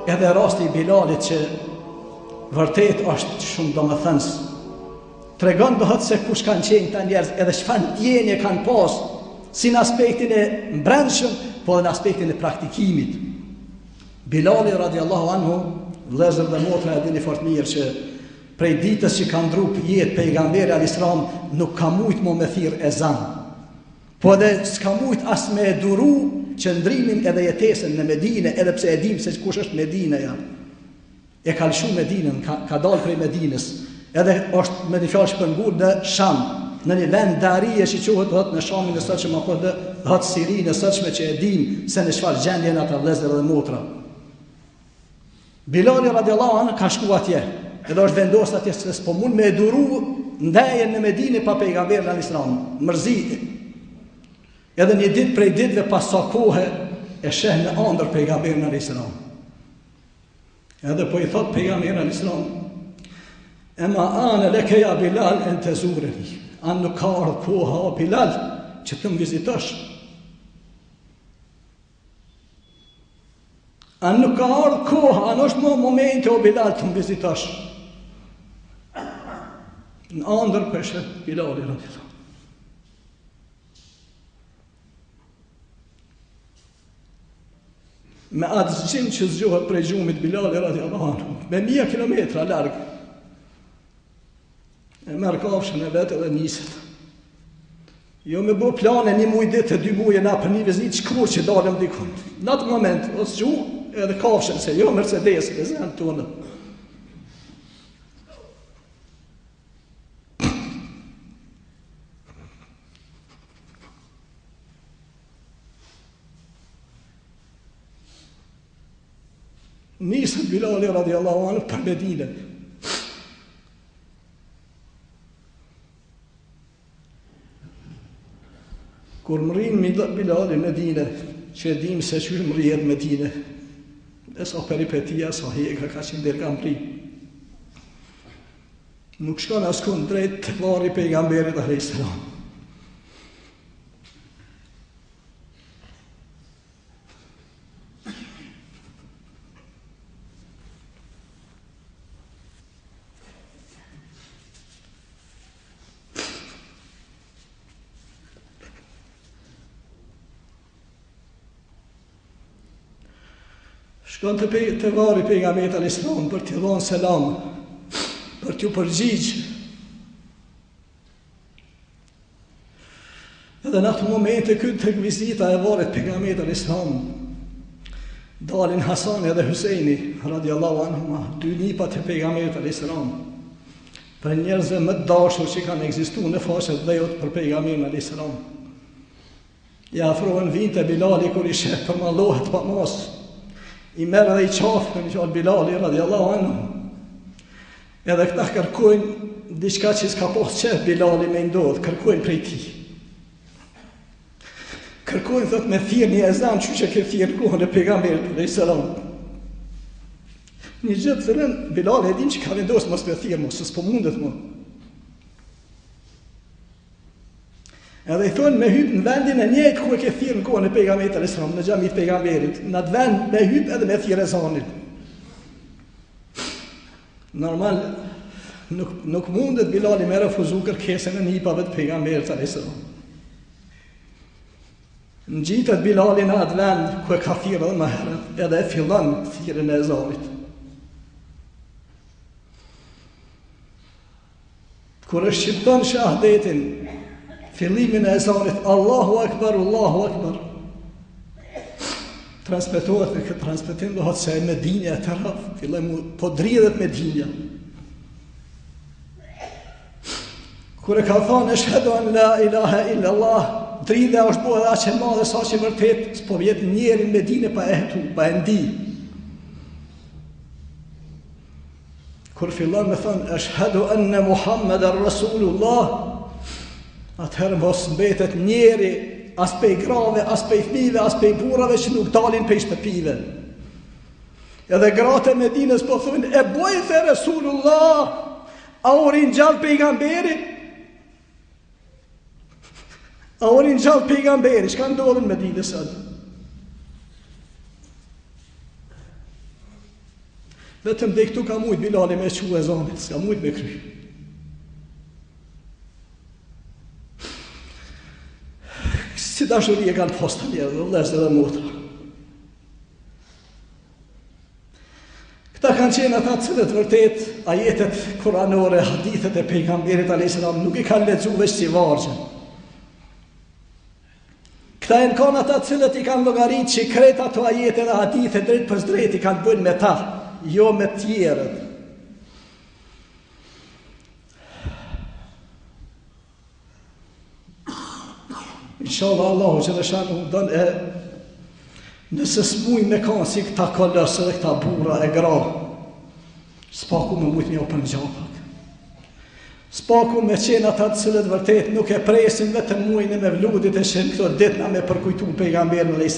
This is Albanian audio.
edhe rasti i Bilalit që vërtet është shumë domethënës. Tregon dohet se kush kanë qenë ta njerëz, edhe çfarë ndjenje kanë pas, si në aspektin e brendshëm, po edhe në aspektin e praktikimit. Bilali radiallahu anhu, vëllezër dhe motra, e dini fort mirë që prej ditës që ka ndru jetë pejgamberi alisram nuk ka mujt mo me thirë ezan, po edhe s'ka mujt as me duru qëndrimin edhe jetesën në Medine, edhe pse e dim se kush është Medine ja. E ka lëshu Medinën, ka dalë prej Medinës, edhe është me një fjallë shpëngur në Sham, në një vend darije që quhet dhët në Shamin e sëqëm, apo dhët Sirinë e sëqme që e dim se në çfarë gjendje në ata vëllezër dhe motra. Bilali radiallahu anhu ka shku atje, edhe është vendosur atje se s'po mund me duru ndajen në Medinë pa pejgamberin alislam, mërziti. Edhe një ditë prej ditëve pas sa kohë e sheh në ëndër pejgamberin alislam. Edhe po i thot pejgamberi alislam, ema anë leke ja Bilal e në të zureni, anë nuk ka ardhë koha o Bilal që të më vizitosh. Anë nuk ka ardhë koha, anë është më momente o Bilal të më vizitosh. Në andër peshe Bilali radiallahu. Me atë zgjim që zgjohet prej gjumit Bilali radiallahu, me 1000 kilometra largë, e merë kafshën e vetë edhe niset. Jo me bo plane 1 muj ditë, 2 muje na për një vizit shkur që dalëm dikun. Në atë moment, o zgju edhe kafshën, se jo Mercedes, e zenë tonë. Nisën Bilali radiallahu anhu për Medinën. Kur më rinë Bilali Medine, që e dim se që më rjetë Medine, e sa peripetia, sa heka, ka që ndër kam pri. Nuk shkon askun drejt të vari pejgamberit a.s. Shkon të vari pejgamberit alislam për t'i dhonë selam, për t'ju përgjigj. Edhe në atë momente këtë të vizita e varit pejgamberit alislam, dalin Hasani edhe Husejni, radiallahu anhuma, 2 nipat e pejgamberit alislam, për njerëzve më të dashur që kanë ekzistuar në faqet dhejot për pejgamberin alislam. Ja afrohen vinte Bilali kur i sheh përmallohet pa mos. I merë dhe i qafë për një qalë Bilali, radiallahu anhu. Edhe këta kërkojnë diçka që s'ka posë qef Bilali me ndodhë, kërkojnë prej ti. Kërkojnë, thot, me thirë një ezan, që ke thirë kohën e pejgamberit, dhe i salam. Një gjithë thërën, Bilali e din që ka vendosë mos me thirë mos, s'po mundet mo. Edhe i thonë me hypë në vendin e njëjtë ku e ke thirë në kohën e pejgamberit alislam, në xhamit pejgamberit, në atë vend me hypë edhe me thirë ezanin. Normal, nuk mundet Bilali me refuzu kërkesën e nipave të pejgamberit alislam. Në gjitët Bilali në atë vend ku e ka thirë edhe më herët, edhe e fillon thirën e ezanit. Kur e shqipton shahadetin, fillimin e ezanit, Allahu Akbar, Allahu Akbar. Transmetohet në këtë transmetim, do hëtë se e Medinja e të rafë, fillem po dridhet Medinja. Kër e ka thonë, shhedu an la ilaha illa Allah, dridhe është po edhe aqe madhe, sa që vërtet, s'po vjetë njerin Medine pa ehtu, pa endi. Kër fillon me thonë, shhedu anna Muhammadan Rasulullah, atëherë mos mbetet njeri as pej grave, as pej fmive, as pej burrave që nuk dalin pej shtëpive. Edhe gratë e Medinës po thunë, e bojtë Resulullah, a urin gjallë pejgamberi? A urin gjallë pejgamberi? Shka ndodhën Medinës atë? Vetëm dhe këtu ka mujt Bilali me qu e zonit, s'ka mujt me kry. Si dashuri e kanë posta njerë, dhe vlezë dhe motra. Këta kanë qenë ata cilët vërtet ajetet kuranore, hadithet e pejgamberit a.s. nuk i kanë lexu veç si vargje. Këta e në kanë ata cilët i kanë llogarit që kreta të ajetet dhe hadithet drejt për drejt i kanë bëjnë me ta, jo me tjerët. Inshallah Allahu që dhe shanë u dënë e nëse s'muj me kanë si këta kolësë dhe këta bura e gra, s'paku me mujt me o për në gjapak. S'paku me qenë ata të cilët vërtet nuk e presin vetëm mujnë me vludit e shenë këto ditna me përkujtu pejgamberin a.s.